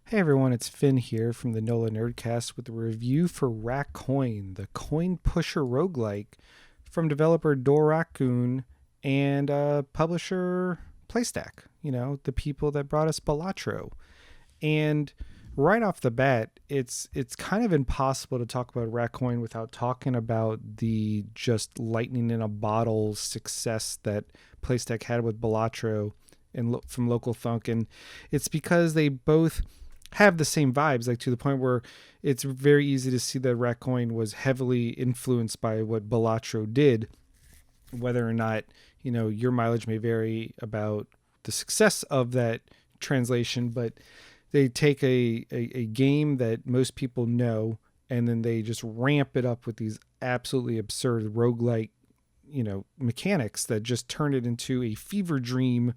Hey everyone, it's Finn here from the NOLA Nerdcast with a review for Raccoin, the coin pusher roguelike from developer Raccoin and publisher Playstack, the people that brought us Balatro. And right off the bat, it's kind of impossible to talk about Raccoin without talking about the just lightning in a bottle success that Playstack had with Balatro and from Local Thunk, and it's because they both have the same vibes, like to the point where it's very easy to see that Raccoin was heavily influenced by what Balatro did. Whether or not your mileage may vary about the success of that translation, but they take a game that most people know and then they just ramp it up with these absolutely absurd roguelike mechanics that just turn it into a fever dream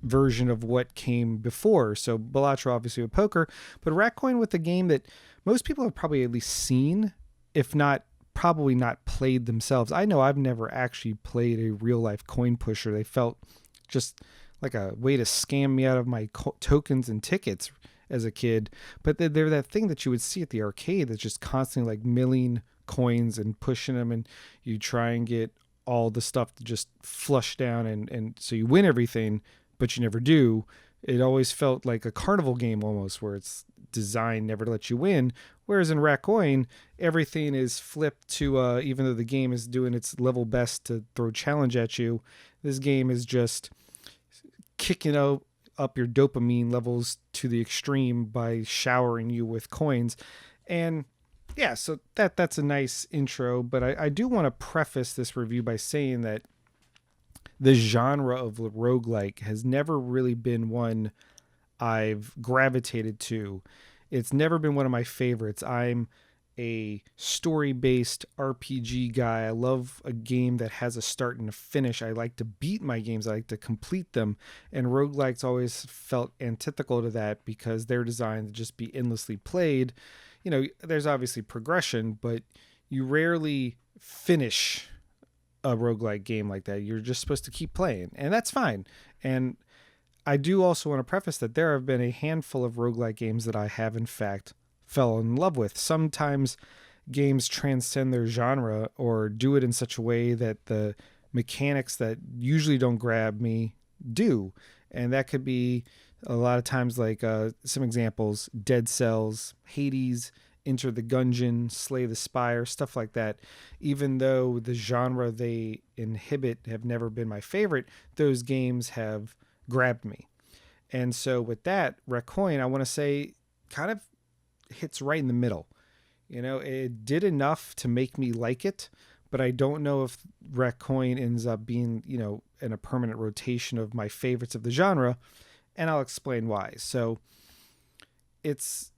version of what came before. So Balatro obviously with poker, but Raccoin with a game that most people have probably at least seen, if not probably not played themselves. I know I've never actually played a real life coin pusher. They felt just like a way to scam me out of my tokens and tickets as a kid. But they're that thing that you would see at the arcade that's just constantly like milling coins and pushing them, and you try and get all the stuff to just flush down, and so you win everything but you never do. It always felt like a carnival game almost, where it's designed never to let you win. Whereas in Raccoin, everything is flipped to, even though the game is doing its level best to throw challenge at you, this game is just kicking up your dopamine levels to the extreme by showering you with coins. And yeah, so that's a nice intro, but I do want to preface this review by saying that the genre of roguelike has never really been one I've gravitated to. It's never been one of my favorites. I'm a story-based RPG guy. I love a game that has a start and a finish. I like to beat my games. I like to complete them. And roguelikes always felt antithetical to that because they're designed to just be endlessly played. There's obviously progression, but you rarely finish a roguelike game like that. You're just supposed to keep playing, and that's fine. And I do also want to preface that there have been a handful of roguelike games that I have in fact fell in love with. Sometimes games transcend their genre or do it in such a way that the mechanics that usually don't grab me do. And that could be a lot of times like some examples: Dead Cells, Hades, Enter the Gungeon, Slay the Spire, stuff like that. Even though the genre they inhibit have never been my favorite, those games have grabbed me. And so with that, Raccoin, I want to say, kind of hits right in the middle. It did enough to make me like it, but I don't know if Raccoin ends up being, in a permanent rotation of my favorites of the genre, and I'll explain why. So it's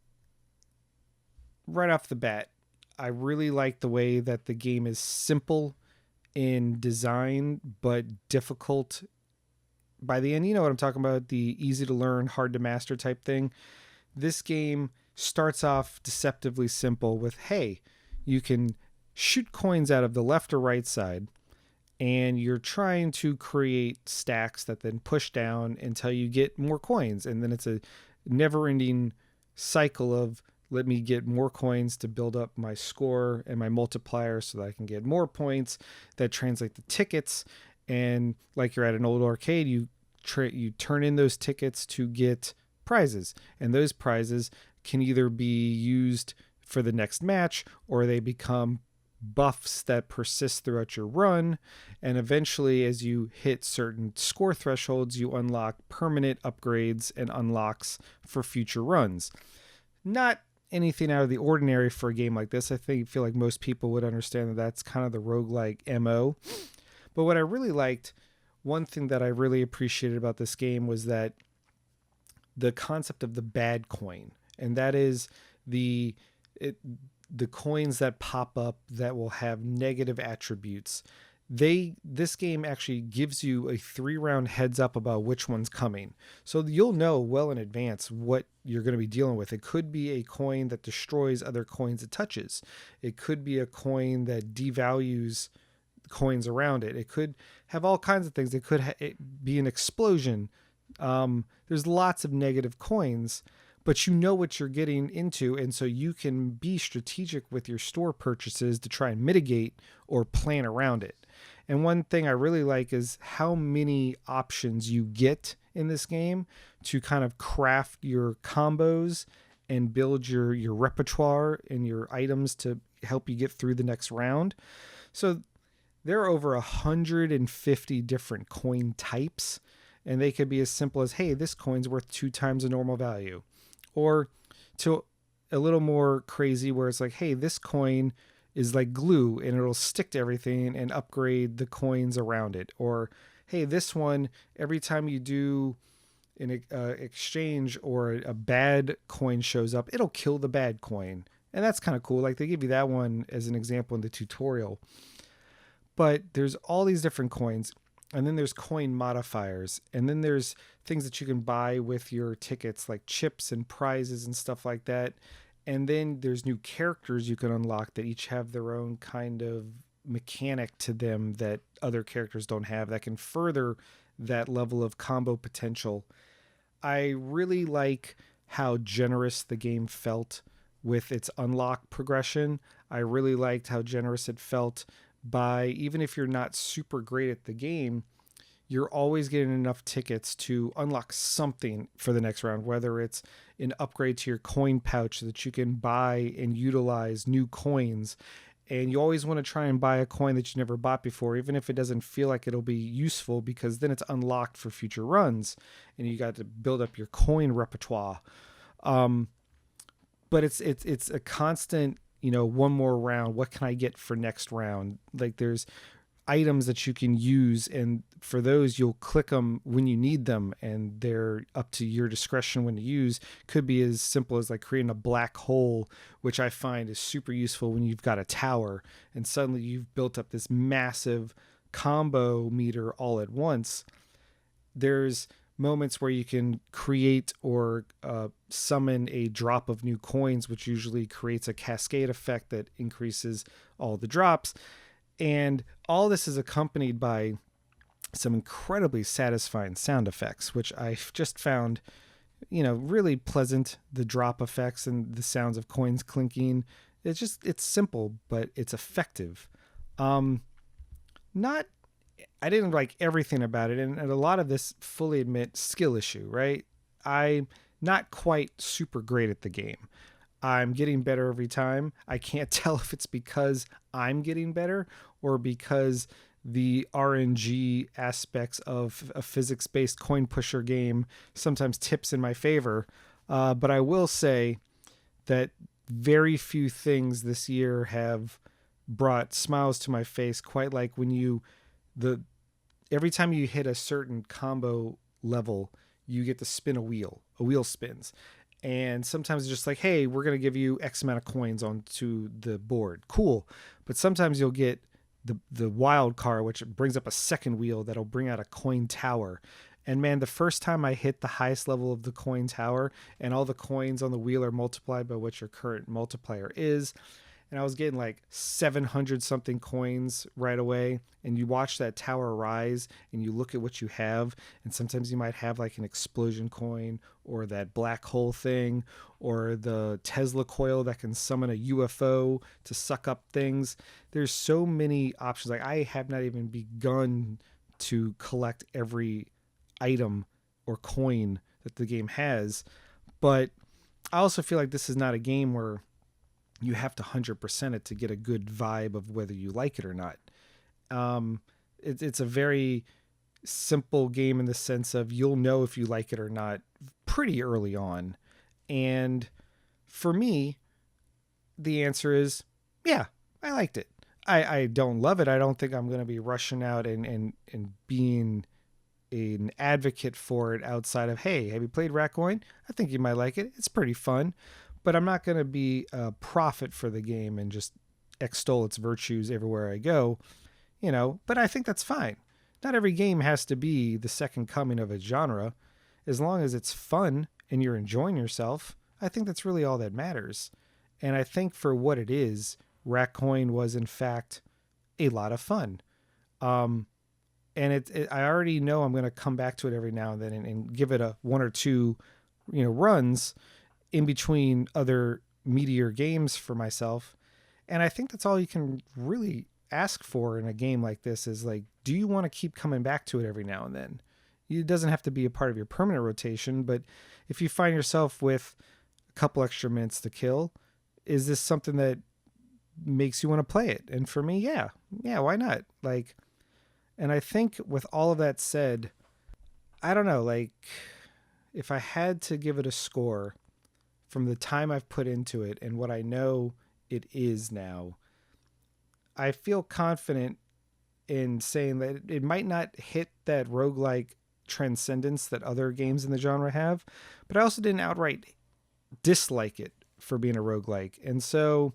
right off the bat, I really like the way that the game is simple in design, but difficult by the end. You know what I'm talking about? The easy to learn, hard to master type thing. This game starts off deceptively simple with, hey, you can shoot coins out of the left or right side, and you're trying to create stacks that then push down until you get more coins. And then it's a never ending cycle of, let me get more coins to build up my score and my multiplier so that I can get more points that translate to tickets. And like you're at an old arcade, you turn in those tickets to get prizes. And those prizes can either be used for the next match, or they become buffs that persist throughout your run. And eventually, as you hit certain score thresholds, you unlock permanent upgrades and unlocks for future runs. Not anything out of the ordinary for a game like this. I feel like most people would understand that that's kind of the roguelike MO. But what I really liked, one thing that I really appreciated about this game was that the concept of the bad coin, and that is the coins that pop up that will have negative attributes. This game actually gives you a 3-round heads up about which one's coming. So you'll know well in advance what you're going to be dealing with. It could be a coin that destroys other coins it touches. It could be a coin that devalues coins around it. It could have all kinds of things. It could be an explosion. There's lots of negative coins, but you know what you're getting into, and so you can be strategic with your store purchases to try and mitigate or plan around it. And one thing I really like is how many options you get in this game to kind of craft your combos and build your repertoire and your items to help you get through the next round. So there are over 150 different coin types, and they could be as simple as, hey, this coin's worth 2 times the normal value, or to a little more crazy where it's like, hey, this coin is like glue and it'll stick to everything and upgrade the coins around it. Or, hey, this one, every time you do an exchange or a bad coin shows up, it'll kill the bad coin. And that's kind of cool. Like they give you that one as an example in the tutorial. But there's all these different coins, and then there's coin modifiers, and then there's things that you can buy with your tickets like chips and prizes and stuff like that. And then there's new characters you can unlock that each have their own kind of mechanic to them that other characters don't have that can further that level of combo potential. I really like how generous the game felt with its unlock progression. I really liked how generous it felt by, even if you're not super great at the game, you're always getting enough tickets to unlock something for the next round, whether it's an upgrade to your coin pouch so that you can buy and utilize new coins. And you always want to try and buy a coin that you never bought before, even if it doesn't feel like it'll be useful, because then it's unlocked for future runs and you got to build up your coin repertoire. But it's a constant, one more round. What can I get for next round? Like there's items that you can use, and for those you'll click them when you need them, and they're up to your discretion when to use. Could be as simple as like creating a black hole, which I find is super useful when you've got a tower and suddenly you've built up this massive combo meter all at once. There's moments where you can create or summon a drop of new coins, which usually creates a cascade effect that increases all the drops. And all this is accompanied by some incredibly satisfying sound effects, which I just found, really pleasant. The drop effects and the sounds of coins clinking. It's simple, but it's effective. Not I didn't like everything about it, and a lot of this, fully admit, skill issue, right? I'm not quite super great at the game. I'm getting better every time. I can't tell if it's because I'm getting better or because the RNG aspects of a physics-based coin pusher game sometimes tips in my favor. But I will say that very few things this year have brought smiles to my face, quite like when every time you hit a certain combo level, you get to spin a wheel. A wheel spins. And sometimes it's just like, hey, we're going to give you X amount of coins onto the board. Cool. But sometimes you'll get the wild card, which brings up a second wheel that'll bring out a coin tower. And man, the first time I hit the highest level of the coin tower and all the coins on the wheel are multiplied by what your current multiplier is, and I was getting like 700 something coins right away. And you watch that tower rise and you look at what you have. And sometimes you might have like an explosion coin or that black hole thing or the Tesla coil that can summon a UFO to suck up things. There's so many options. Like I have not even begun to collect every item or coin that the game has. But I also feel like this is not a game where you have to 100% it to get a good vibe of whether you like it or not. It's a very simple game in the sense of you'll know if you like it or not pretty early on. And for me, the answer is, yeah, I liked it. I don't love it. I don't think I'm going to be rushing out and being an advocate for it outside of, hey, have you played Raccoin? I think you might like it. It's pretty fun. But I'm not going to be a prophet for the game and just extol its virtues everywhere I go, but I think that's fine. Not every game has to be the second coming of a genre. As long as it's fun and you're enjoying yourself, I think that's really all that matters. And I think for what it is, Raccoin was in fact a lot of fun. And I already know I'm going to come back to it every now and then and give it a one or two, runs. in between other meatier games for myself. And I think that's all you can really ask for in a game like this is like, do you want to keep coming back to it every now and then? It doesn't have to be a part of your permanent rotation, but if you find yourself with a couple extra minutes to kill, is this something that makes you want to play it? And for me, yeah, why not? Like, and I think with all of that said, I don't know, like, if I had to give it a score from the time I've put into it and what I know it is now, I feel confident in saying that it might not hit that roguelike transcendence that other games in the genre have, but I also didn't outright dislike it for being a roguelike. And so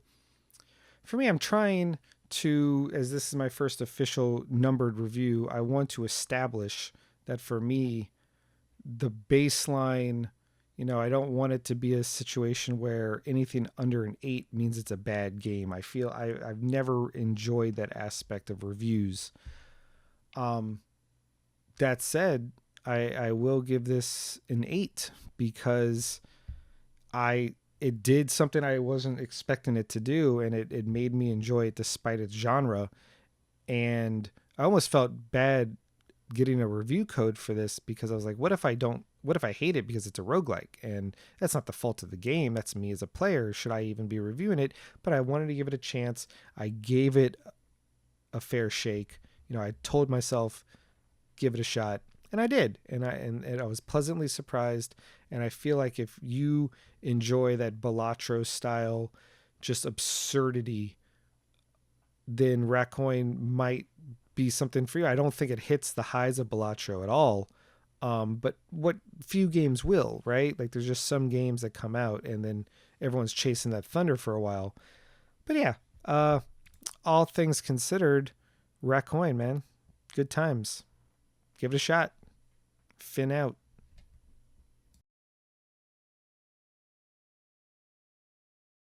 for me, I'm trying to, as this is my first official numbered review, I want to establish that for me, the baseline, I don't want it to be a situation where anything under an 8 means it's a bad game. I feel I've never enjoyed that aspect of reviews. Um, that said, I will give this an 8 because it did something I wasn't expecting it to do, and it made me enjoy it despite its genre. And I almost felt bad getting a review code for this because I was like, what if I hate it because it's a roguelike? And that's not the fault of the game. That's me as a player. Should I even be reviewing it? But I wanted to give it a chance. I gave it a fair shake. I told myself, give it a shot. And I did. And I was pleasantly surprised. And I feel like if you enjoy that Balatro style, just absurdity, then Raccoin might be something for you. I don't think it hits the highs of Balatro at all. But what few games will, right? Like there's just some games that come out and then everyone's chasing that thunder for a while. But yeah, all things considered, Raccoin, man, good times. Give it a shot. Fin out.